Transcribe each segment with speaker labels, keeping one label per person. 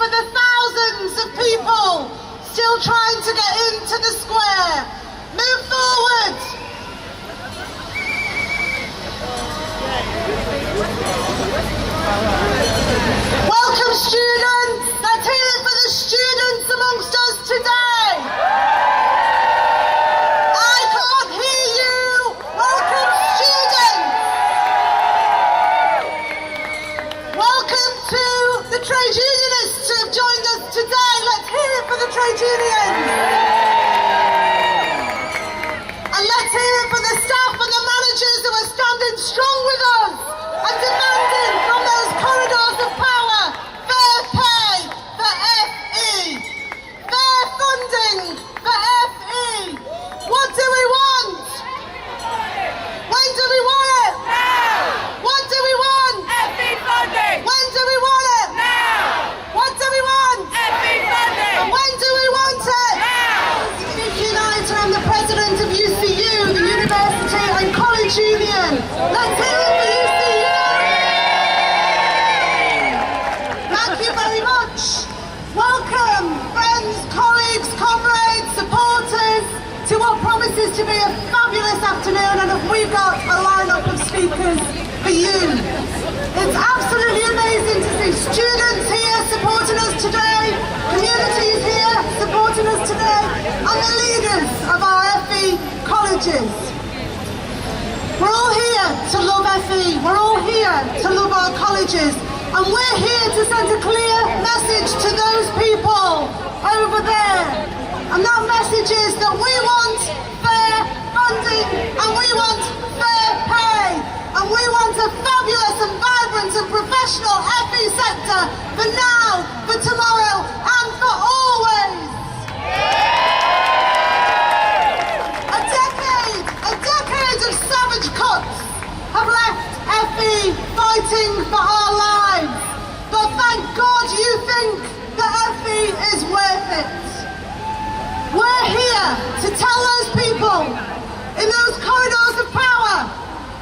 Speaker 1: for the thousands of people still trying to get into the square. Move forward. Welcome students. Let's hear it for the students amongst us today. I can't hear you. Welcome students. Welcome to the trade unionists who have joined us today. Let's hear it for the trade unions. And let's hear it for the staff and the managers who are standing strong with us and demanding from those corridors of power fair pay for FE, fair funding for FE. What do we want? When do we want it?
Speaker 2: Now!
Speaker 1: What do we want?
Speaker 2: FE funding!
Speaker 1: When do we want it?
Speaker 2: Now!
Speaker 1: What do we want?
Speaker 2: FE funding!
Speaker 1: And when do we want it?
Speaker 2: Now!
Speaker 1: United, I'm the president of UCU, the University and College Union. Let's hear it for UCU! Thank you very much. Welcome, friends, colleagues, comrades, supporters, to what promises to be a fabulous afternoon, and we've got a lineup of speakers for you. It's absolutely amazing to see students here supporting us today, communities here supporting us today, and the leaders of our FE colleges. We're all here to love FE, we're all here to love our colleges, and we're here to send a clear message to those people over there. And that message is that we want fair funding, and we want fair pay, and we want a fabulous and vibrant and professional FE sector for now, for tomorrow, and for always. A decade of savage cuts have left FE fighting for our lives. But thank God you think that FE is worth it. We're here to tell those people in those corridors of power,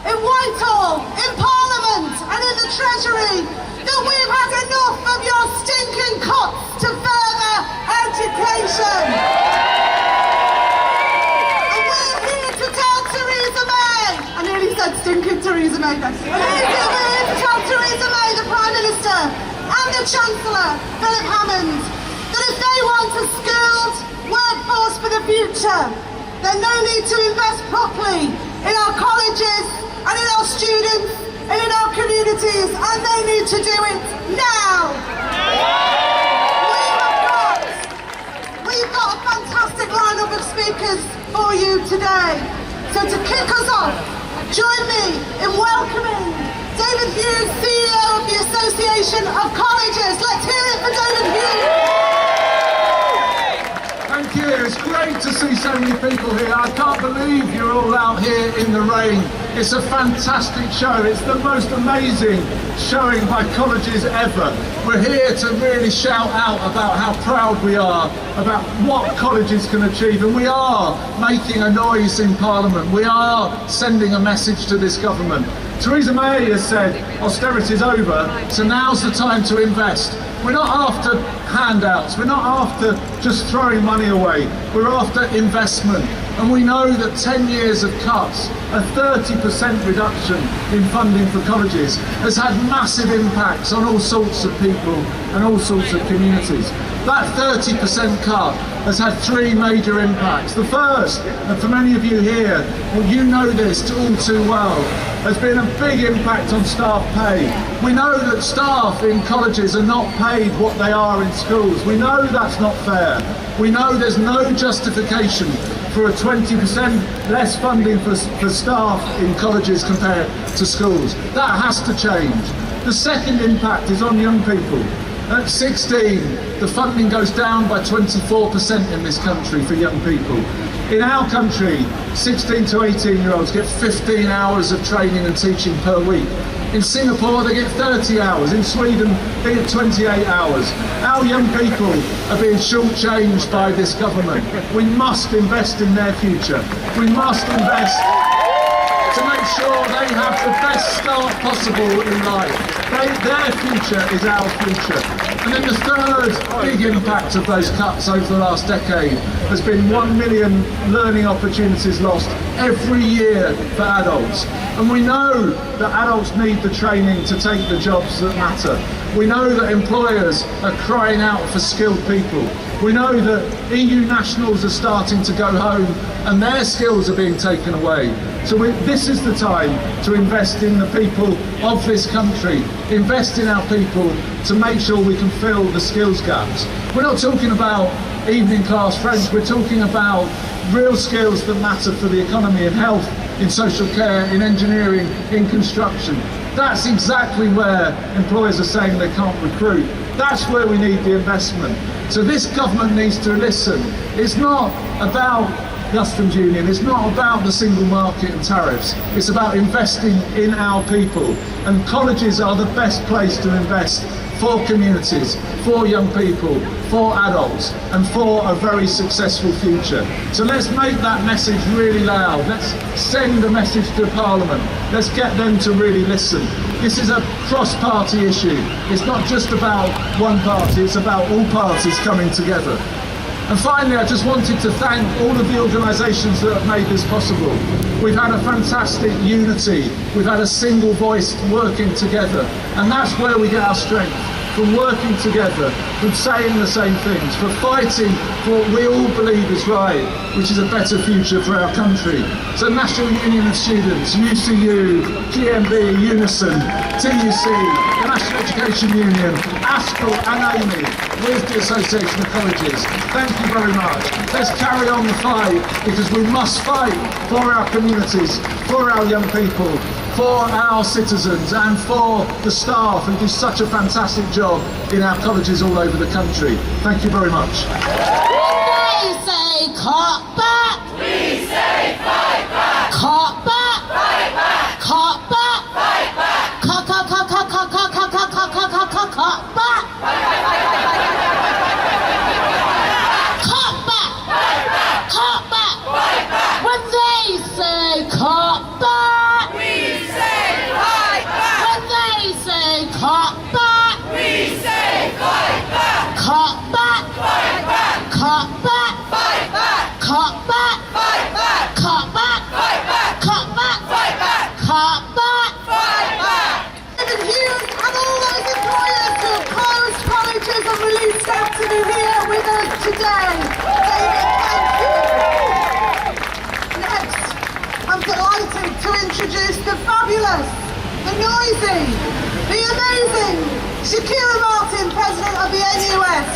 Speaker 1: in Whitehall, in Parliament and in the Treasury, that we've had enough of your stinking cuts to further education. And we're here to tell Theresa May, I nearly said stinking Theresa May then. We're here to tell Theresa May, the Prime Minister, and the Chancellor, Philip Hammond, that if they want a skilled workforce for the future, then they need to invest properly in our colleges and in our students and in our communities, and they need to do it now. We've got a fantastic lineup of speakers for you today. So to kick us off, join me in welcoming David Hughes, CEO of the Association of Colleges. Let's hear it for David Hughes.
Speaker 3: Thank you. It's great to see so many people here. I can't believe you're all out here in the rain. It's a fantastic show. It's the most amazing showing by colleges ever. We're here to really shout out about how proud we are about what colleges can achieve, and we are making a noise in Parliament. We are sending a message to this government. Theresa May has said austerity's over, so now's the time to invest. We're not after handouts, we're not after just throwing money away, we're after investment. And we know that 10 years of cuts, a 30% reduction in funding for colleges, has had massive impacts on all sorts of people and all sorts of communities. That 30% cut has had three major impacts. The first, and for many of you here, well, you know this all too well, has been a big impact on staff pay. We know that staff in colleges are not paid what they are in schools. We know that's not fair. We know there's no justification for a 20% less funding for staff in colleges compared to schools. That has to change. The second impact is on young people. At 16, the funding goes down by 24% in this country for young people. In our country, 16 to 18-year-olds get 15 hours of training and teaching per week. In Singapore, they get 30 hours. In Sweden, they get 28 hours. Our young people are being shortchanged by this government. We must invest in their future. We must invest to make sure they have the best start possible in life. Their future is our future. And then the third big impact of those cuts over the last decade has been 1 million learning opportunities lost every year for adults. And we know that adults need the training to take the jobs that matter. We know that employers are crying out for skilled people. We know that EU nationals are starting to go home and their skills are being taken away. So this is the time to invest in the people of this country, invest in our people to make sure we can fill the skills gaps. We're not talking about evening class French, we're talking about real skills that matter for the economy, in health, in social care, in engineering, in construction. That's exactly where employers are saying they can't recruit. That's where we need the investment. So this government needs to listen. It's not about customs union, it's not about the single market and tariffs. It's about investing in our people. And colleges are the best place to invest for communities, for young people, for adults, and for a very successful future. So let's make that message really loud. Let's send a message to Parliament. Let's get them to really listen. This is a cross-party issue. It's not just about one party, it's about all parties coming together. And finally, I just wanted to thank all of the organisations that have made this possible. We've had a fantastic unity. We've had a single voice working together. And that's where we get our strength, from working together, from saying the same things, for fighting for what we all believe is right, which is a better future for our country. So National Union of Students, UCU, GMB, Unison, TUC, the National Education Union, ASCL and AMI, with the Association of Colleges. Thank you very much. Let's carry on the fight, because we must fight for our communities, for our young people, for our citizens and for the staff who do such a fantastic job in our colleges all over the country. Thank you very much.
Speaker 1: They say cut back.
Speaker 2: We say fight back.
Speaker 1: Cut back.
Speaker 2: Fight back.
Speaker 1: Cut back.
Speaker 2: Fight back.
Speaker 1: Cut back. Cut back. Cut back.
Speaker 2: Fight back.
Speaker 1: When they say cut back.
Speaker 2: We say fight back.
Speaker 1: When they say cut back.
Speaker 2: We say fight back.
Speaker 1: Cut back.
Speaker 2: Fight back.
Speaker 1: Cut back.
Speaker 2: Fight back.
Speaker 1: Cut back.
Speaker 2: Fight back.
Speaker 1: Cut back.
Speaker 2: Fight back.
Speaker 1: Cut back.
Speaker 2: Fight back.
Speaker 1: Cut back.
Speaker 2: Fight back.
Speaker 1: And Hughes and all those employers who have closed colleges and released staff to be here with us today. David, thank you. Next, I'm delighted to introduce the fabulous, the noisy, the amazing Shakira Martin, President of the NUS.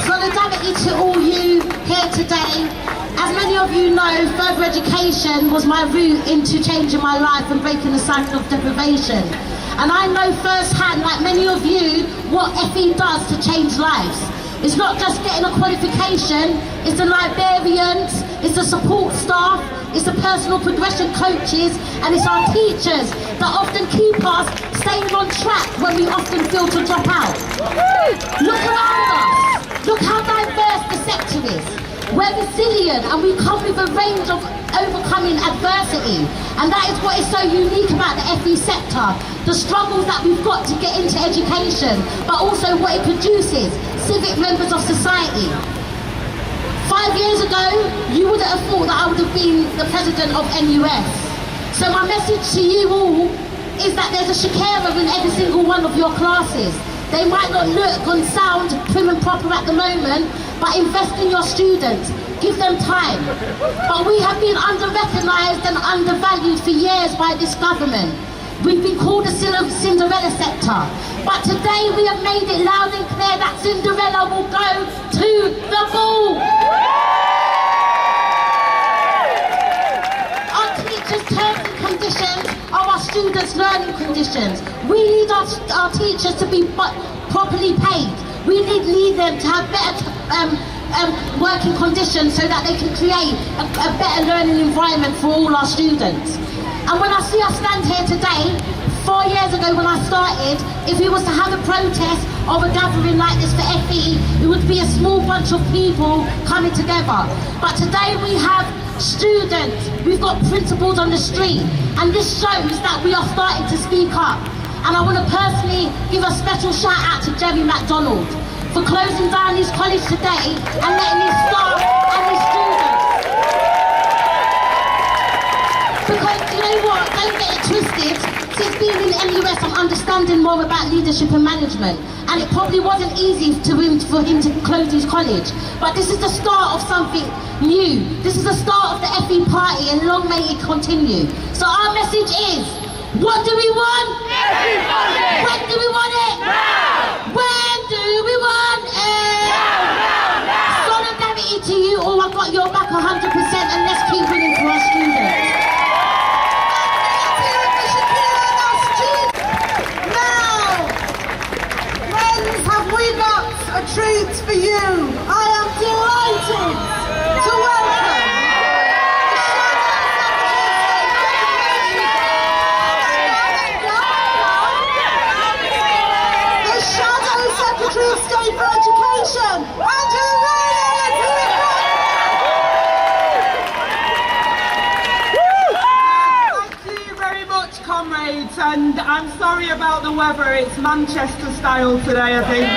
Speaker 1: Solidarity to all you here today. As many of you know, further education was my route into changing my life and breaking the cycle of deprivation. And I know firsthand, like many of you, what FE does to change lives. It's not just getting a qualification, it's the librarians, it's the support staff, it's the personal progression coaches, and it's our teachers that often keep us staying on track when we often feel to drop out. Look around us, look how diverse the sector is. We're resilient and we come with a range of overcoming adversity, and that is what is so unique about the FE sector. The struggles that we've got to get into education, but also what it produces, civic members of society. 5 years ago, you wouldn't have thought that I would have been the president of NUS. So my message to you all is that there's a Shakira in every single one of your classes. They might not look and sound prim and proper at the moment, but invest in your students, give them time. But we have been under-recognised and undervalued for years by this government. We've been called a Cinderella sector, but today we have made it loud and clear that Cinderella will go to the ball. Our teachers' terms and conditions are our students' learning conditions. We need our teachers to be properly paid. We need them to have better working conditions so that they can create a better learning environment for all our students. And when I see us stand here today,
Speaker 4: 4 years ago when I started, if we was to have a protest of a gathering like this for FE, it would be a small bunch of people coming together. But today we have students, we've got principals on the street, and this shows that we are starting to speak up. And I want to personally give a special shout out to Jerry McDonald for closing down his college today and letting his staff and his students. Because you know what, don't get it twisted, since being in LUS I'm understanding more about leadership and management, and it probably wasn't easy for him to close his college, but this is the start of something new. This is the start of the FE party, and long may it continue. So our message is, what do we want?
Speaker 2: Everybody!
Speaker 4: When do we want it?
Speaker 2: Now!
Speaker 4: When do we want it?
Speaker 2: Now!
Speaker 4: Solidarity to you all, I've got your back 100%, and let's keep winning for our students.
Speaker 1: Now, friends, have we got a treat for you? I am delighted to welcome the Shadow Secretary of State for Education, Angela Rayner.
Speaker 5: Thank you very much, comrades, and I'm sorry about the weather. It's Manchester style today, I think.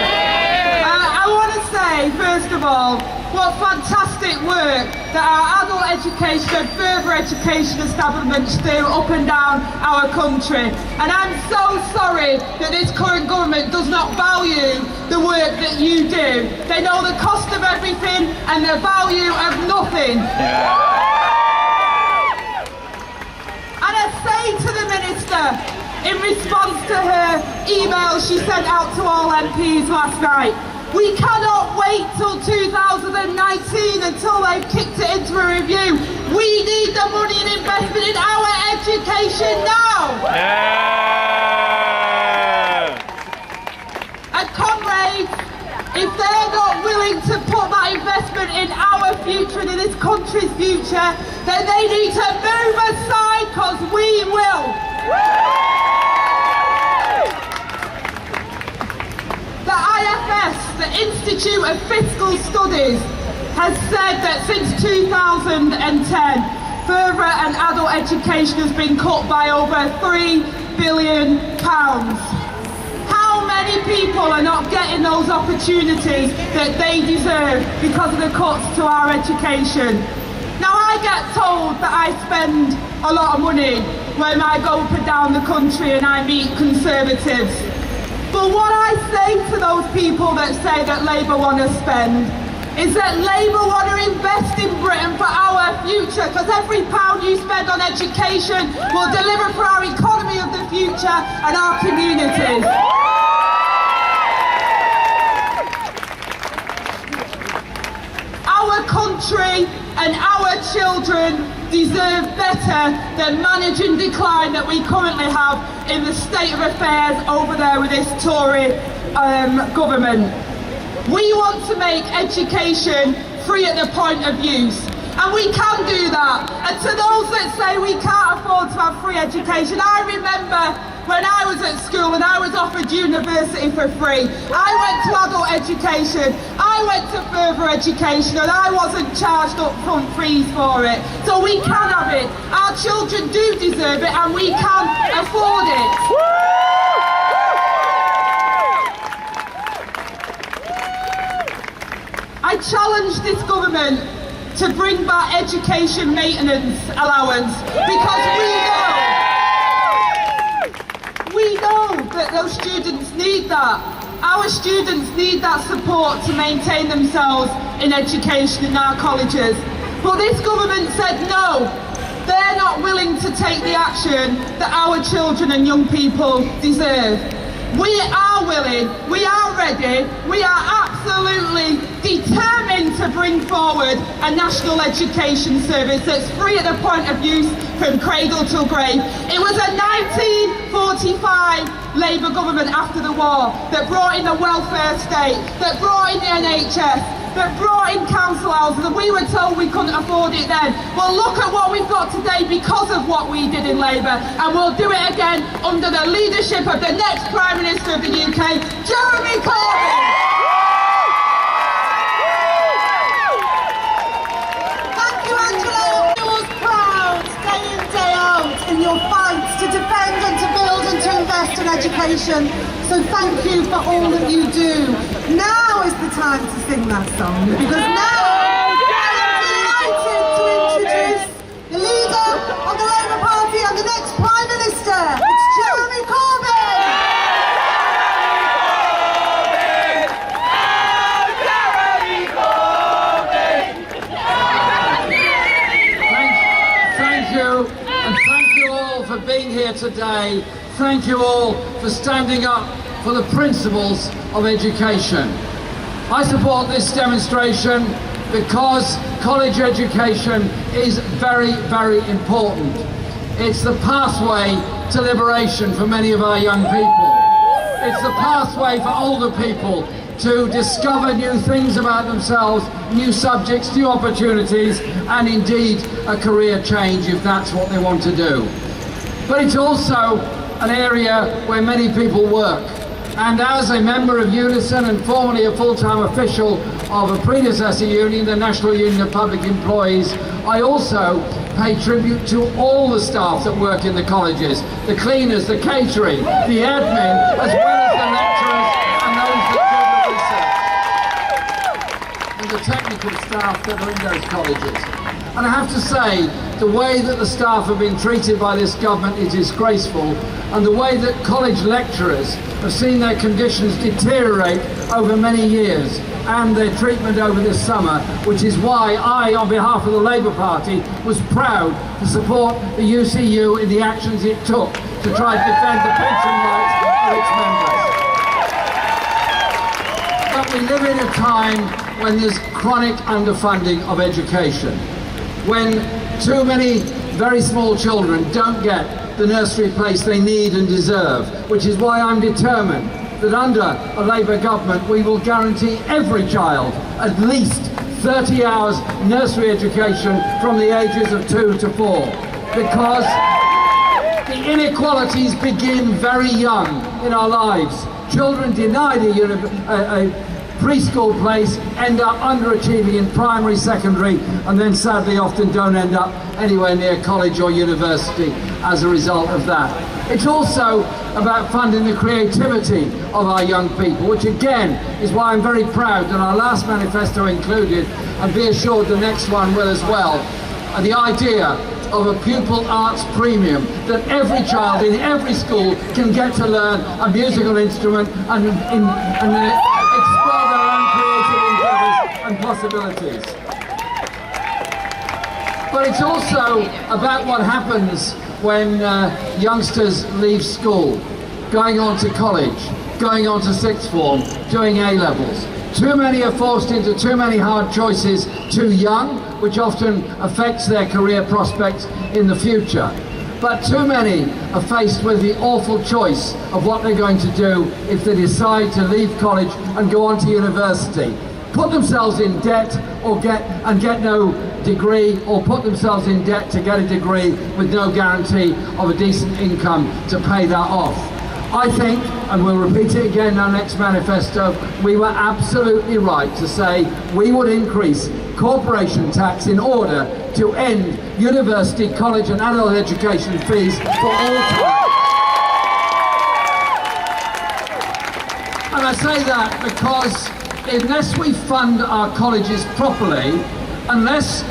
Speaker 5: I want to say, first of all, what fantastic work that our adult education and further education establishments do up and down our country. And I'm so sorry that this current government does not value the work that you do. They know the cost of everything and the value of nothing. And I say to the Minister, in response to her email she sent out to all MPs last night, we cannot wait till 2019 until they've kicked it into a review. We need the money and investment in our education now. And comrades, if they're not willing to put that investment in our future and in this country's future, then they need to move aside, because we will. The IFS, the Institute of Fiscal Studies, has said that since 2010, further and adult education has been cut by over £3 billion. How many people are not getting those opportunities that they deserve because of the cuts to our education? Now, I get told that I spend a lot of money when I go up and down the country and I meet Conservatives. But what I say to those people that say that Labour want to spend is that Labour want to invest in Britain for our future, because every pound you spend on education will deliver for our economy of the future and our communities. Our country and our children deserve better than managing decline that we currently have in the state of affairs over there with this Tory government. We want to make education free at the point of use, and we can do that. And to those that say we can't afford to have free education, I remember when I was at school and I was offered university for free. I went to adult education, I went to further education, and I wasn't charged upfront fees for it. So we can have it. Our children do deserve it, and we can afford it. I challenge this government to bring back education maintenance allowance, because we know that those students need that. Our students need that support to maintain themselves in education in our colleges. But this government said no. They're not willing to take the action that our children and young people deserve. We are willing, we are ready, we are absolutely determined to bring forward a national education service that's free at the point of use from cradle till grave. It was a 1945 Labour government after the war that brought in the welfare state, that brought in the NHS, that brought in council houses, and we were told we couldn't afford it then. Well, look at what we've got today because of what we did in Labour, and we'll do it again under the leadership of the next Prime Minister of the UK, Jeremy Corbyn.
Speaker 1: Thank you, Angela. You're proud day in, day out in your fights to defend and to build and to invest in education. So thank you for all that you do. Now is the time to sing that song, because now I am delighted to introduce the leader of the Labour Party and the next Prime Minister. It's Jeremy Corbyn.
Speaker 6: Thank you, and thank you all for being here today. Thank you all for standing up for the principles of education. I support this demonstration because college education is very, very important. It's the pathway to liberation for many of our young people. It's the pathway for older people to discover new things about themselves, new subjects, new opportunities, and indeed a career change if that's what they want to do. But it's also an area where many people work. And as a member of Unison and formerly a full-time official of a predecessor union, the National Union of Public Employees, I also pay tribute to all the staff that work in the colleges, the cleaners, the catering, the admin, as well as the lecturers and those that do the research, and the technical staff that are in those colleges. And I have to say, the way that the staff have been treated by this government is disgraceful, and the way that college lecturers have seen their conditions deteriorate over many years, and their treatment over this summer, which is why I, on behalf of the Labour Party, was proud to support the UCU in the actions it took to try to defend the pension rights of its members. But we live in a time when there's chronic underfunding of education, when too many very small children don't get the nursery place they need and deserve, which is why I'm determined that under a Labour government we will guarantee every child at least 30 hours nursery education from the ages of 2 to 4, because the inequalities begin very young in our lives. Children denied a preschool place end up underachieving in primary, secondary, and then sadly often don't end up anywhere near college or university as a result of that. It's also about funding the creativity of our young people, which again is why I'm very proud that our last manifesto included, and be assured the next one will as well, the idea of a pupil arts premium, that every child in every school can get to learn a musical instrument and explore their own creative endeavours and possibilities. But it's also about what happens when youngsters leave school, going on to college, going on to sixth form, doing A-levels. Too many are forced into too many hard choices too young, which often affects their career prospects in the future. But too many are faced with the awful choice of what they're going to do if they decide to leave college and go on to university. Put themselves in debt or get no degree, or put themselves in debt to get a degree with no guarantee of a decent income to pay that off. I think, and we'll repeat it again in our next manifesto, we were absolutely right to say we would increase corporation tax in order to end university, college and adult education fees for all time. And I say that because unless we fund our colleges properly, unless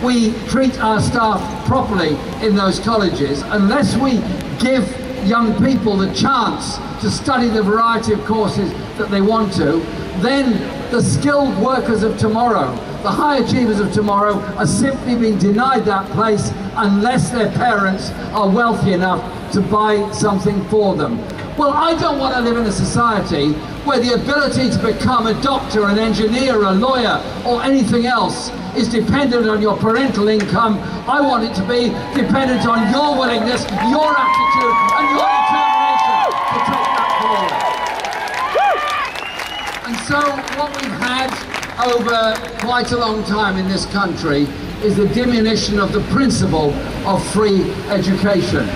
Speaker 6: we treat our staff properly in those colleges, unless we give young people the chance to study the variety of courses that they want to, then the skilled workers of tomorrow, the high achievers of tomorrow, are simply being denied that place unless their parents are wealthy enough to buy something for them. Well, I don't want to live in a society where the ability to become a doctor, an engineer, a lawyer, or anything else is dependent on your parental income. I want it to be dependent on your willingness, your attitude, and your determination to take that forward. And so what we've had over quite a long time in this country is the diminution of the principle of free education.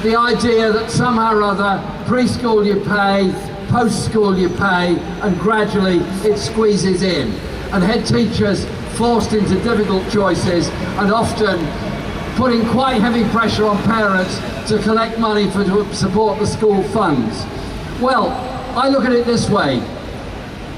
Speaker 6: The idea that somehow or other, preschool you pay, post-school you pay, and gradually it squeezes in. And head teachers forced into difficult choices and often putting quite heavy pressure on parents to collect money to support the school funds. Well, I look at it this way.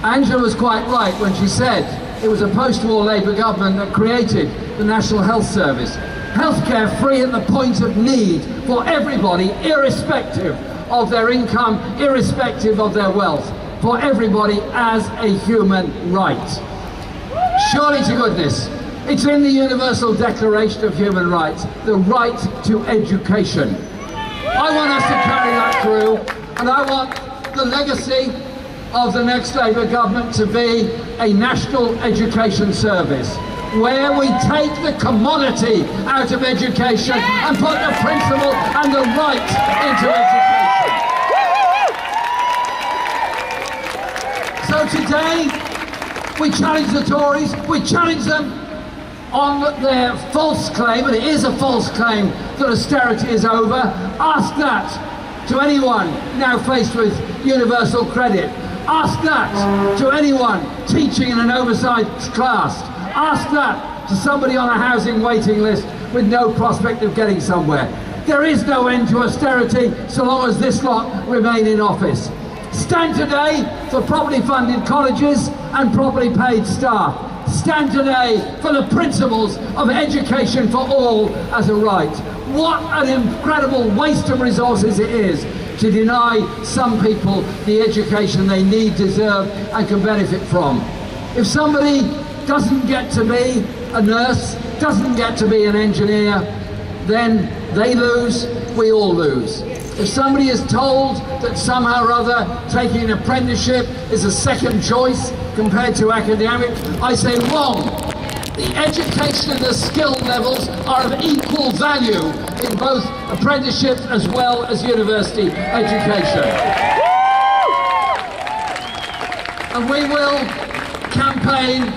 Speaker 6: Angela was quite right when she said it was a post-war Labour government that created the National Health Service. Healthcare free at the point of need for everybody, irrespective of their income, irrespective of their wealth, for everybody as a human right. Surely to goodness, it's in the Universal Declaration of Human Rights, the right to education. I want us to carry that through, and I want the legacy of the next Labour government to be a national education service, where we take the commodity out of education and put the principle and the right into education. So today, we challenge the Tories, we challenge them on their false claim, and it is a false claim, that austerity is over. Ask that to anyone now faced with universal credit. Ask that to anyone teaching in an oversized class. Ask that to somebody on a housing waiting list with no prospect of getting somewhere. There is no end to austerity so long as this lot remain in office. Stand today for properly funded colleges and properly paid staff. Stand today for the principles of education for all as a right. What an incredible waste of resources it is to deny some people the education they need, deserve and can benefit from. If somebody doesn't get to be a nurse, doesn't get to be an engineer, then they lose, we all lose. If somebody is told that somehow or other taking an apprenticeship is a second choice compared to academics, I say wrong. The education and the skill levels are of equal value in both apprenticeships as well as university education. And we will campaign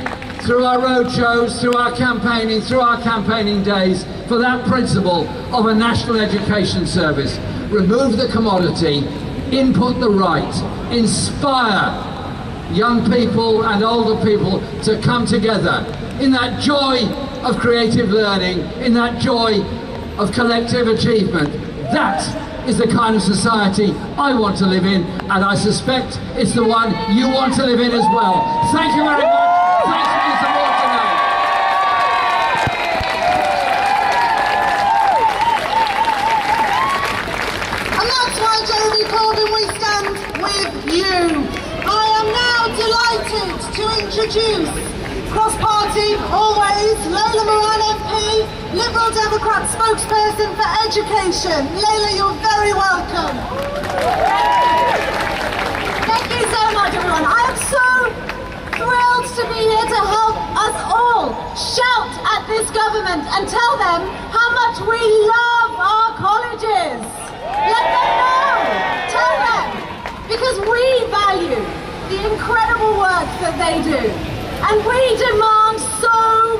Speaker 6: through our roadshows, through our campaigning, through our campaigning days for that principle of a national education service. Remove the commodity, input the right, inspire young people and older people to come together in that joy of creative learning, in that joy of collective achievement. That is the kind of society I want to live in, and I suspect it's the one you want to live in as well. Thank you very much. Thanks for your support tonight.
Speaker 1: And that's why, Jeremy Corbyn, we stand with you. I am now delighted to introduce cross-party, always, Layla Moran MP, Liberal Democrat spokesperson for education. Layla, you're very welcome.
Speaker 4: Thank you so much, everyone. I am so thrilled to be here to help us all shout at this government and tell them how much we love our colleges. Let them know. Tell them. Because we value the incredible work that they do. And we demand so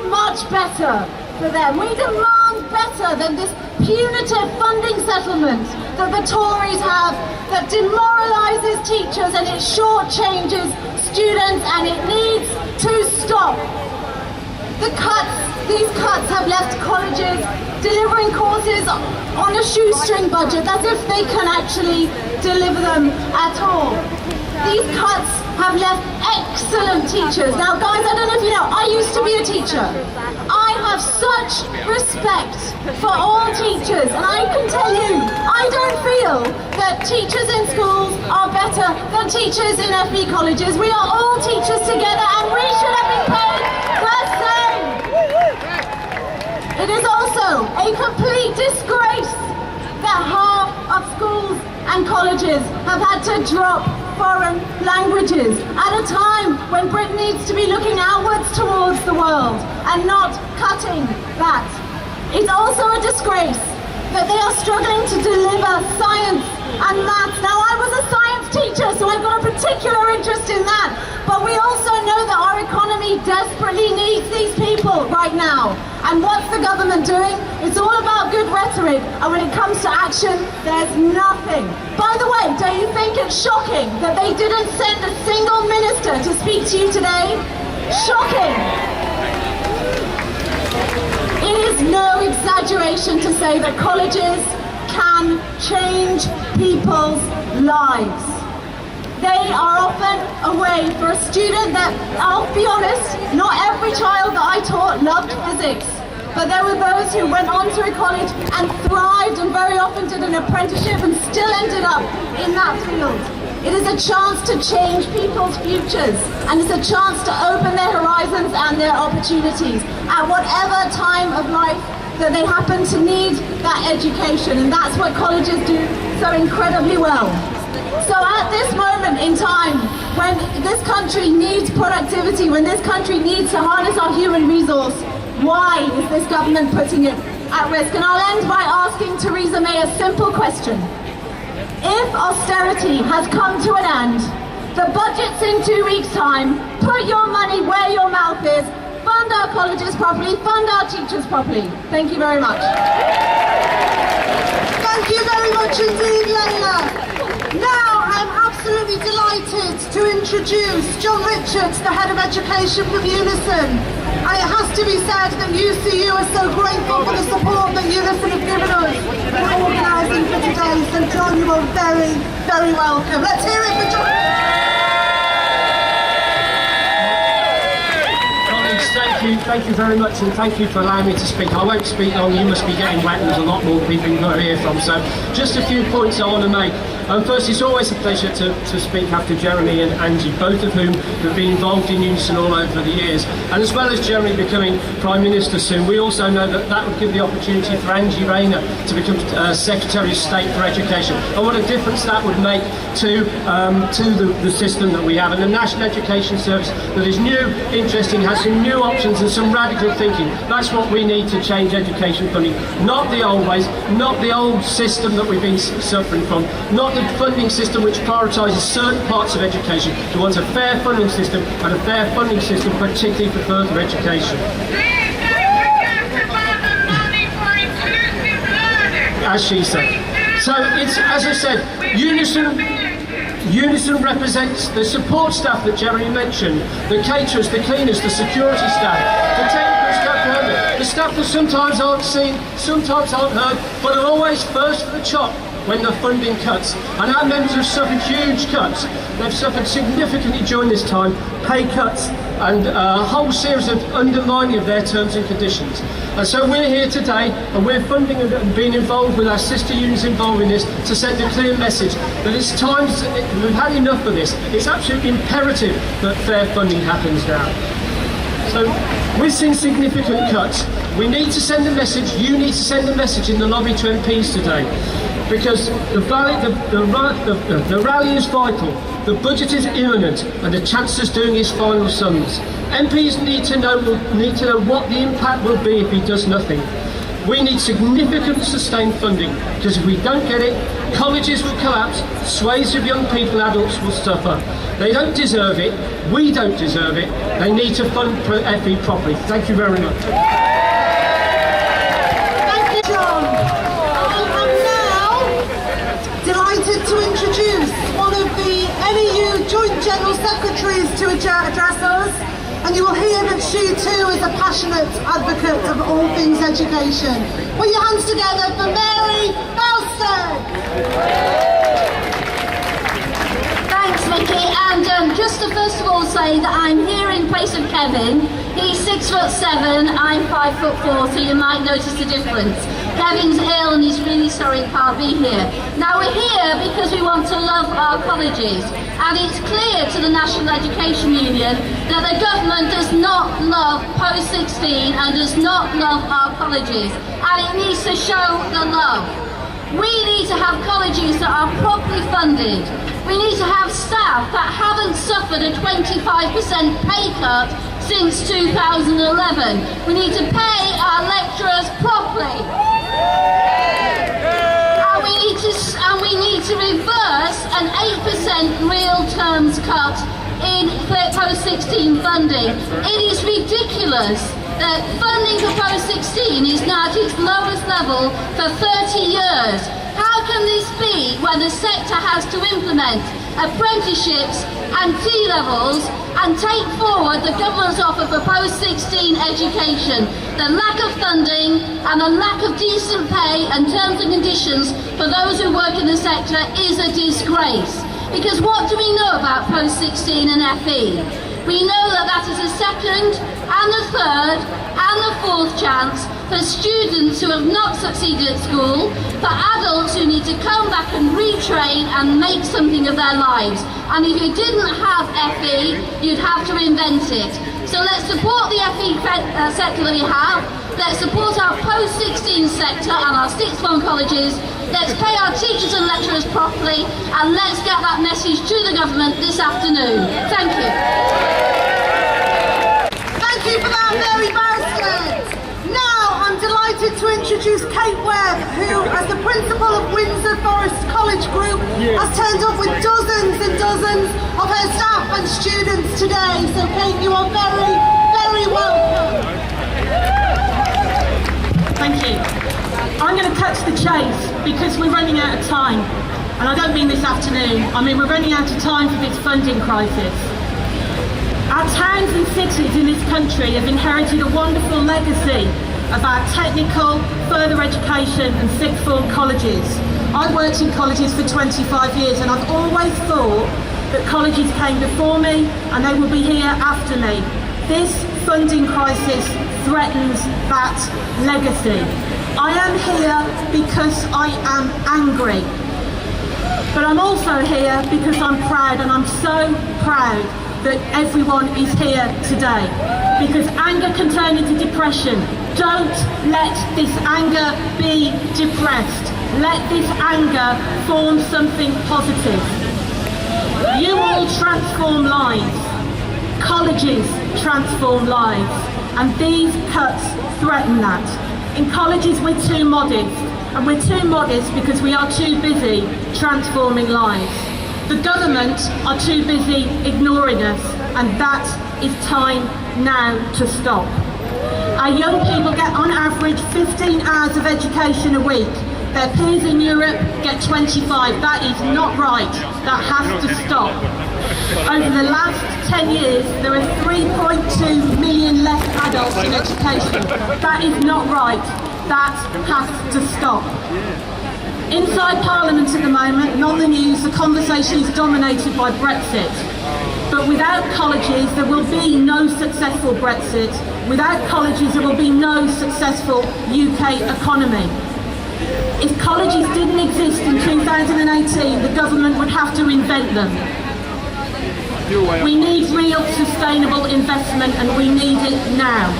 Speaker 4: much better for them. We demand better than this punitive funding settlement that the Tories have, that demoralises teachers and it shortchanges students, and it needs to stop. These cuts have left colleges delivering courses on a shoestring budget, as if they can actually deliver them at all. These cuts have left excellent teachers. Now guys, I don't know if you know, I used to be a teacher. I have such respect for all teachers, and I can tell you, I don't feel that teachers in schools are better than teachers in FE colleges. We are all teachers together, and we should have been paid the same. It is also a complete disgrace that half of schools and colleges have had to drop foreign languages at a time when Britain needs to be looking outwards towards the world and not cutting that. It's also a disgrace that they are struggling to deliver science and maths. Now, I was a science teacher,
Speaker 1: so I've got a particular interest in that. But we also know that our economy desperately needs these people right now. And what's the government doing? It's all about good rhetoric, and when it comes to action, there's nothing. By the way, don't you think it's shocking that they didn't send a single minister to speak to you today? Shocking! It is no exaggeration to say that colleges can change people's lives. They are often a way for a student that, I'll be honest, not every child that I taught loved physics, but there were those who went on to a college and thrived and very often did an apprenticeship and still ended up in that field. It is a chance to change people's futures, and it's a chance to open their horizons and their opportunities at whatever time of life that they happen to need that education, and that's what colleges do so incredibly well. So at this moment in time, when this country needs productivity, when this country needs to harness our human resource, why is this government putting it at risk? And I'll end by asking Theresa May a simple question. If austerity has come to an end, the budget's in 2 weeks' time, put your money where your mouth is, fund our colleges properly, fund our teachers properly. Thank you very much. Thank you very much indeed, Layla. Now I'm absolutely delighted to introduce John Richards, the Head of Education from Unison. And it has to be said that UCU are so grateful for the support that Unison have given us for organising for today. So John, you are very, very welcome. Let's hear it for John.
Speaker 7: Thank you very much, and thank you for allowing me to speak. I won't speak long, you must be getting wet, and there's a lot more people you've got to hear from, so just a few points I want to make. First, it's always a pleasure to speak after Jeremy and Angie, both of whom have been involved in Unison all over the years. And as well as Jeremy becoming Prime Minister soon, we also know that that would give the opportunity for Angie Rayner to become Secretary of State for Education. And what a difference that would make to the system that we have. And the National Education Service that is new, interesting, has some new options and some radical thinking. That's what we need to change education funding. Not the old ways, not the old system that we've been suffering from, not the funding system which prioritises certain parts of education. We want a fair funding system, and a fair funding system particularly for further education. As she said. So it's, as I said, Unison represents the support staff that Jeremy mentioned, the caterers, the cleaners, the security staff, the technical staff, the staff that sometimes aren't seen, sometimes aren't heard, but are always first for the chop when the funding cuts. And our members have suffered huge cuts. They've suffered significantly during this time, pay cuts and a whole series of undermining of their terms and conditions. And so we're here today, and we're funding and being involved with our sister unions involved in this to send a clear message that it's time, we've had enough of this. It's absolutely imperative that fair funding happens now. So we've seen significant cuts. We need to send a message, you need to send a message in the lobby to MPs today, because the rally is vital, the budget is imminent, and the Chancellor's doing his final sums. MPs need to know what the impact will be if he does nothing. We need significant sustained funding, because if we don't get it, colleges will collapse, swathes of young people and adults will suffer. They don't deserve it, we don't deserve it, they need to fund FE properly. Thank you very much.
Speaker 1: Thank you, John. I'm now delighted to introduce one of the NEU Joint General Secretaries to address us. And you will hear that she too is a passionate advocate of all things education. Put your hands together for Mary Marsden.
Speaker 4: Thanks, Vicky. And just to first of all say that I'm here in place of Kevin. He's 6'7", I'm 5'4", so you might notice the difference. Kevin's ill and he's really sorry he can't be here. Now we're here because we want to love our colleges. And it's clear to the National Education Union that the government does not love post-16 and does not love our colleges. And it needs to show the love. We need to have colleges that are properly funded. We need to have staff that haven't suffered a 25% pay cut since 2011. We need to pay our lecturers properly. And we need to reverse an 8% real
Speaker 8: terms cut in post-16 funding. It is ridiculous that funding for post-16 is now at its lowest level for 30 years. How can this be when the sector has to implement apprenticeships and T-levels and take forward the government's offer for post-16 education? The lack of funding and the lack of decent pay and terms and conditions for those who work in the sector is a disgrace. Because what do we know about post-16 and FE? We know that that is a second and a third and a fourth chance for students who have not succeeded at school, for adults who need to come back and retrain and make something of their lives. And if you didn't have FE, you'd have to invent it. So let's support the FE sector that we have. Let's support our post-16 sector and our sixth form colleges. Let's pay our teachers and lecturers properly, and let's get that message to the government this afternoon. Thank you.
Speaker 1: Thank you for that, Mary Marsden. Now I'm delighted to introduce Kate Webb, who, as the principal of Windsor Forest College Group, has turned up with dozens and dozens of her staff and students today. So Kate, you are very, very welcome.
Speaker 5: Thank you. I'm going to cut to the chase because we're running out of time. And I don't mean this afternoon, I mean we're running out of time for this funding crisis. Our towns and cities in this country have inherited a wonderful legacy of our technical, further education and sixth form colleges. I've worked in colleges for 25 years and I've always thought that colleges came before me and they will be here after me. This funding crisis threatens that legacy. I am here because I am angry, but I'm also here because I'm proud, and I'm so proud that everyone is here today, because anger can turn into depression. Don't let this anger be depressed. Let this anger form something positive. You all transform lives. Colleges transform lives, and these cuts threaten that. In colleges we're too modest, and we're too modest because we are too busy transforming lives. The government are too busy ignoring us, and that is time now to stop. Our young people get on average 15 hours of education a week. Their peers in Europe get 25. That is not right. That has to stop. Over the last 10 years, there are 3.2 million less adults in education. That is not right. That has to stop. Inside Parliament at the moment, and on the news, the conversation is dominated by Brexit. But without colleges, there will be no successful Brexit. Without colleges, there will be no successful UK economy. If colleges didn't exist in 2018, the government would have to invent them. We need real sustainable investment, and we need it now.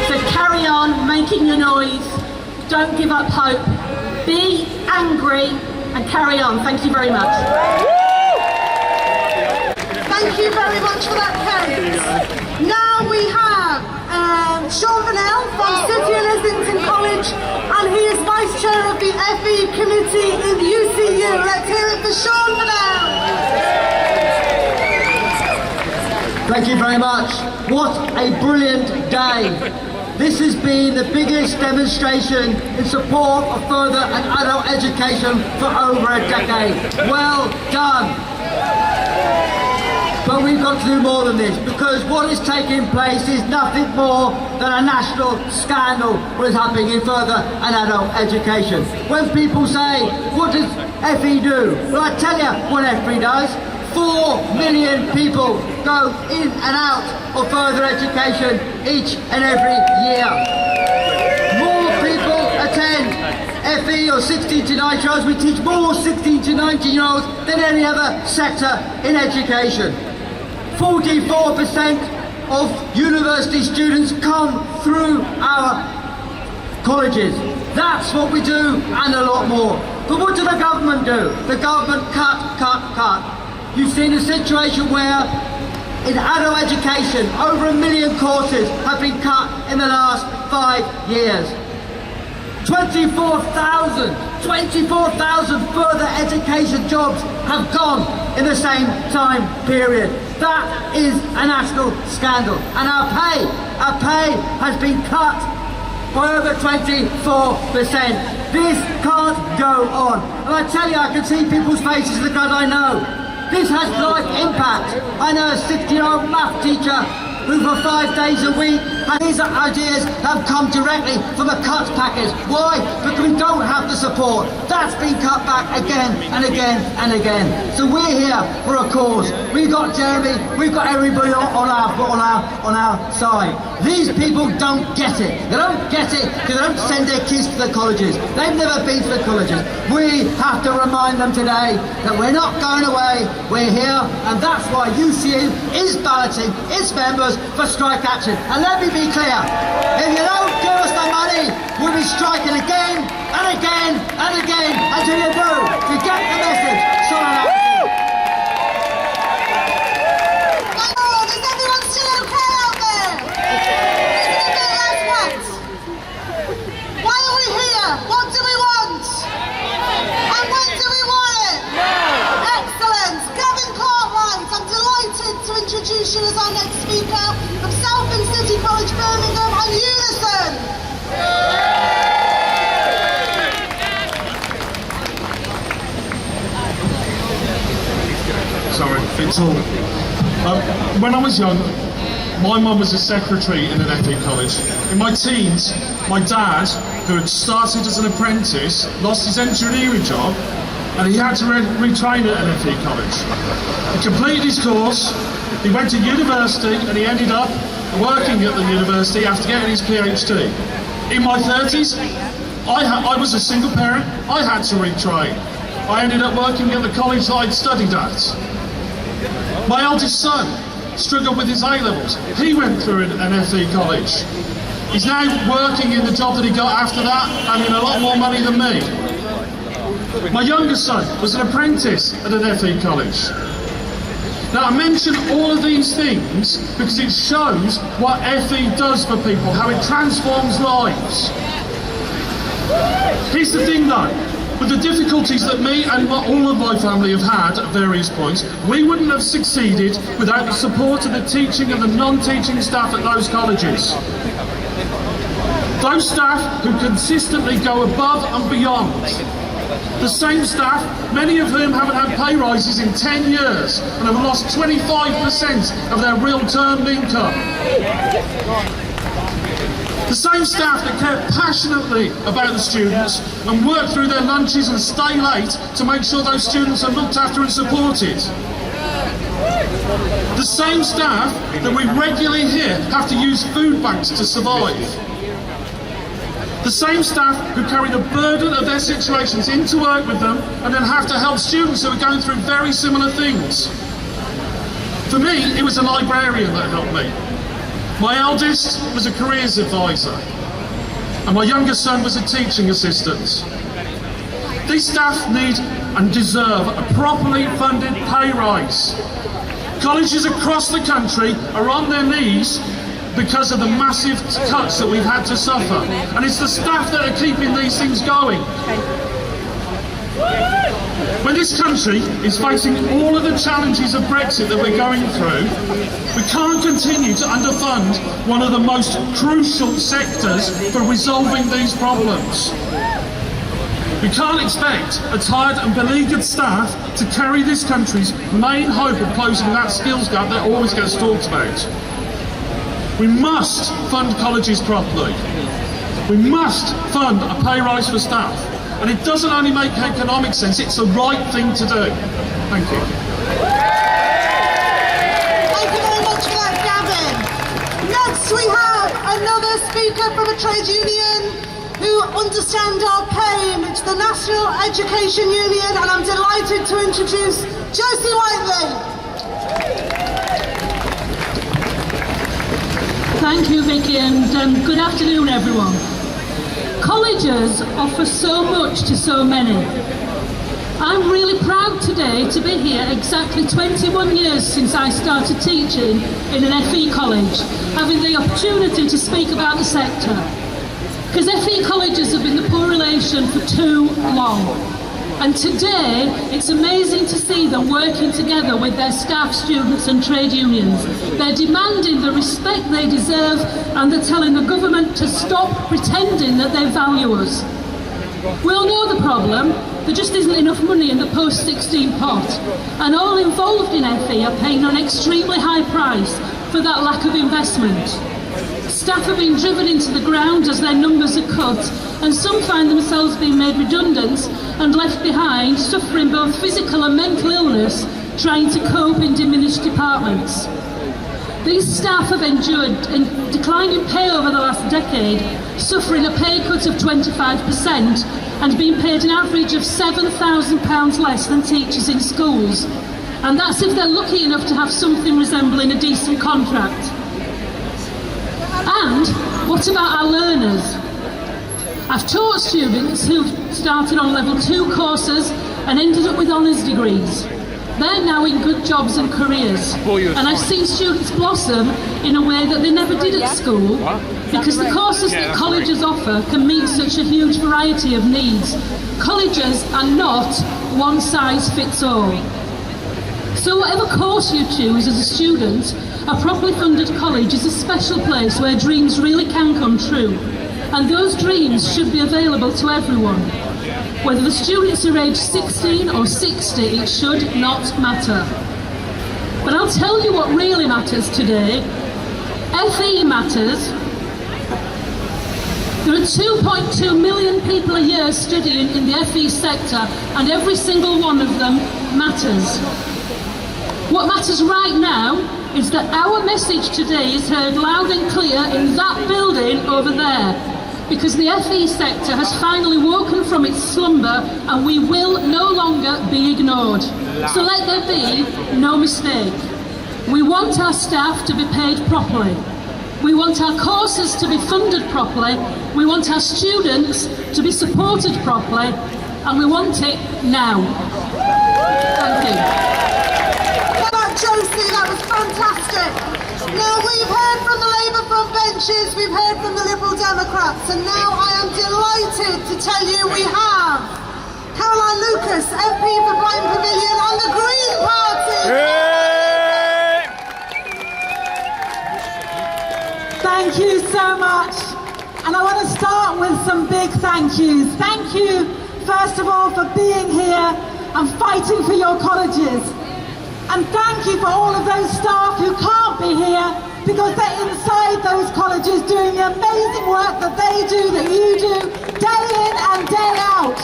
Speaker 5: So carry on making your noise, don't give up hope, be angry and carry on. Thank you very much.
Speaker 1: Thank you very much for that, Kate. Now we have Sean Vanell from City and Islington College, and he is Vice Chair of the FE Committee in UCU. Let's hear it for Sean Vanell.
Speaker 9: Thank you very much. What a brilliant day. This has been the biggest demonstration in support of further and adult education for over a decade. Well done. But we've got to do more than this, because what is taking place is nothing more than a national scandal what is happening in further and adult education. When people say, what does FE do? Well, I tell you what FE does. 4 million people go in and out of further education each and every year. More people attend FE or 16 to 19-year-olds. We teach more 16 to 19-year-olds than any other sector in education. 44% of university students come through our colleges. That's what we do, and a lot more. But what do the government do? The government cut, cut, cut. You've seen a situation where in adult education, over 1 million courses have been cut in the last 5 years. 24,000 further education jobs have gone in the same time period. That is a national scandal. And our pay has been cut by over 24%. This can't go on. And I tell you, I can see people's faces, the guys I know. This has life impact. I know a 60-year-old math teacher who for 5 days a week, and these ideas have come directly from a cuts package. Why? Because we don't have the support. That's been cut back again and again and again. So we're here for a cause. We've got Jeremy, we've got everybody on our side. These people don't get it. They don't get it because they don't send their kids to the colleges. They've never been to the colleges. We have to remind them today that we're not going away, we're here, and that's why UCU is balloting its members for strike action. And let me be clear, if you don't give us the money, we'll be striking again and again and again until you do, to get the message. Sorry.
Speaker 1: Is everyone still okay out there? Isn't it a bit less wet? Why are we here? What do we want? And when do we want it? Excellent. Gavin Cartwright, I'm delighted to introduce you as our next speaker from Southend City College, Birmingham and Unison.
Speaker 10: Sorry, it's all. When I was young, my mum was a secretary in an FE college. In my teens, my dad, who had started as an apprentice, lost his engineering job and he had to retrain at an FE college. He completed his course, he went to university and he ended up working at the university after getting his PhD. In my 30s, I was a single parent, I had to retrain. I ended up working at the college that I'd studied at. My eldest son struggled with his A-levels. He went through an FE college. He's now working in the job that he got after that, earning a lot more money than me. My youngest son was an apprentice at an FE college. Now, I mention all of these things because it shows what FE does for people, how it transforms lives. Here's the thing though, with the difficulties that me and all of my family have had at various points, we wouldn't have succeeded without the support of the teaching and the non-teaching staff at those colleges. Those staff who consistently go above and beyond. The same staff, many of whom haven't had pay rises in 10 years and have lost 25% of their real term income. The same staff that care passionately about the students and work through their lunches and stay late to make sure those students are looked after and supported. The same staff that we regularly hear have to use food banks to survive. The same staff who carry the burden of their situations into work with them and then have to help students who are going through very similar things. For me, it was a librarian that helped me. My eldest was a careers advisor, and my youngest son was a teaching assistant. These staff need and deserve a properly funded pay rise. Colleges across the country are on their knees because of the massive cuts that we've had to suffer, and it's the staff that are keeping these things going. When this country is facing all of the challenges of Brexit that we're going through, we can't continue to underfund one of the most crucial sectors for resolving these problems. We can't expect a tired and beleaguered staff to carry this country's main hope of closing that skills gap that always gets talked about. We must fund colleges properly. We must fund a pay rise for staff. And it doesn't only make economic sense, it's the right thing to do. Thank you.
Speaker 1: Thank you very much for that, Gavin. Next we have another speaker from a trade union who understand our pain. It's the National Education Union, and I'm delighted to introduce Josie Whiteley.
Speaker 11: Thank you, Vicky, and good afternoon, everyone. Colleges offer so much to so many. I'm really proud today to be here exactly 21 years since I started teaching in an FE college, having the opportunity to speak about the sector. Because FE colleges have been the poor relation for too long. And today, it's amazing to see them working together with their staff, students and trade unions. They're demanding the respect they deserve, and they're telling the government to stop pretending that they value us. We all know the problem. There just isn't enough money in the post-16 pot, and all involved in FE are paying an extremely high price for that lack of investment. Staff are being driven into the ground as their numbers are cut, and some find themselves being made redundant and left behind, suffering both physical and mental illness, trying to cope in diminished departments. These staff have endured a declining pay over the last decade, suffering a pay cut of 25% and being paid an average of £7,000 less than teachers in schools. And that's if they're lucky enough to have something resembling a decent contract. And what about our learners? I've taught students who've started on level 2 courses and ended up with honours degrees. They're now in good jobs and careers. And I've seen students blossom in a way that they never did at school, because the courses that colleges offer can meet such a huge variety of needs. Colleges are not one size fits all. So whatever course you choose as a student, a properly funded college is a special place where dreams really can come true. And those dreams should be available to everyone. Whether the students are aged 16 or 60, it should not matter. But I'll tell you what really matters today. FE matters. There are 2.2 million people a year studying in the FE sector, and every single one of them matters. What matters right now is that our message today is heard loud and clear in that building over there, because the FE sector has finally woken from its slumber and we will no longer be ignored. So let there be no mistake. We want our staff to be paid properly. We want our courses to be funded properly. We want our students to be supported properly, and we want it now. Thank you.
Speaker 1: Josie, that was fantastic. Now, we've heard from the Labour front benches, we've heard from the Liberal Democrats, and now I am delighted to tell you we have Caroline Lucas, MP for Brighton Pavilion and the Green Party.
Speaker 5: Thank you so much. And I want to start with some big thank yous. Thank you, first of all, for being here and fighting for your colleges. And thank you for all of those staff who can't be here because they're inside those colleges doing the amazing work that they do, that you do, day in and day out.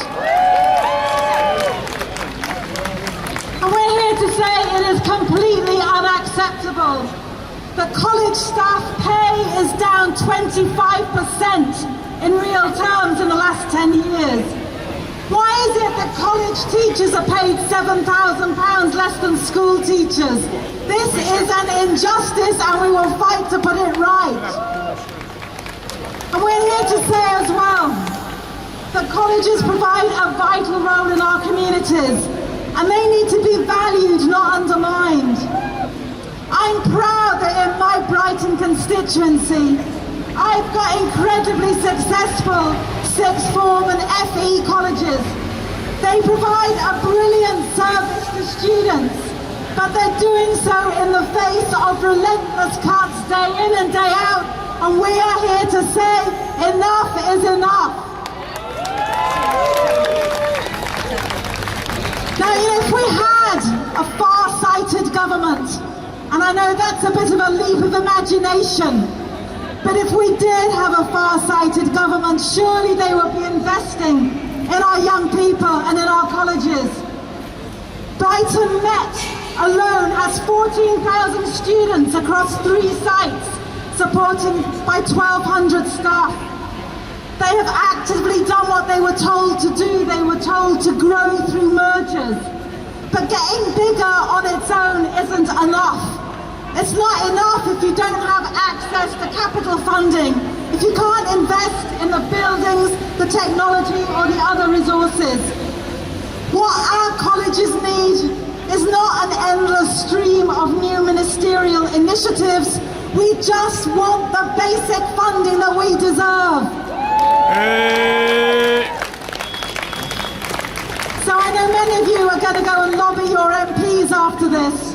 Speaker 5: And we're here to say it is completely unacceptable. The college staff pay is down 25% in real terms in the last 10 years. Why is it that college teachers are paid £7,000 less than school teachers? This is an injustice and we will fight to put it right. And we're here to say as well that colleges provide a vital role in our communities and they need to be valued, not undermined. I'm proud that in my Brighton constituency, I've got incredibly successful sixth form and FE colleges. They provide a brilliant service to students, but they're doing so in the face of relentless cuts day in and day out, and we are here to say enough is enough. Now, if we had a far-sighted government, and I know that's a bit of a leap of imagination, but if we did have a far-sighted government, surely they would be investing in our young people and in our colleges. Brighton Met alone has 14,000 students across 3 sites, supported by 1,200 staff. They have actively done what they were told to do. They were told to grow through mergers. But getting bigger on its own isn't enough. It's not enough if you don't have access to capital funding, if you can't invest in the buildings, the technology or the other resources. What our colleges need is not an endless stream of new ministerial initiatives. We just want the basic funding that we deserve. So I
Speaker 1: after this.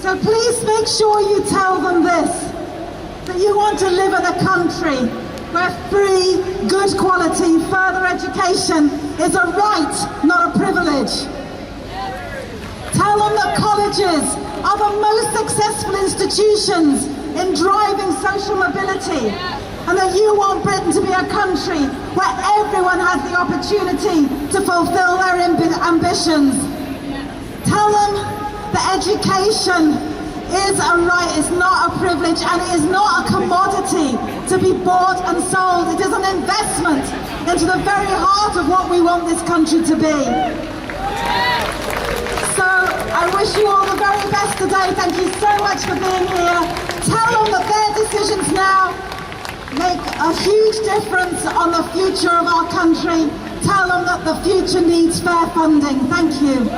Speaker 1: So please make sure you tell them this, that you want to live in a country where free, good quality further education is a right, not a privilege. Tell them that colleges are the most successful institutions in driving social mobility, and that you want Britain to be a country where everyone has the opportunity to fulfil their ambitions. Tell them that education is a right, it's not a privilege, and it is not a commodity to be bought and sold. It is an investment into the very heart of what we want this country to be. So I wish you all the very best today. Thank you so much for being here. Tell them that their decisions now make a huge difference on the future of our country. Tell them that the future needs fair funding. Thank you.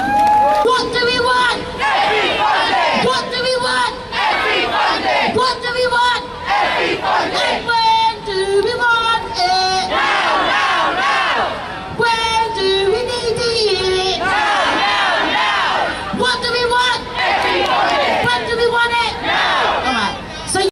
Speaker 4: What do we want?
Speaker 2: Every funding!
Speaker 4: What do we want?
Speaker 2: Every funding!
Speaker 4: What do we want?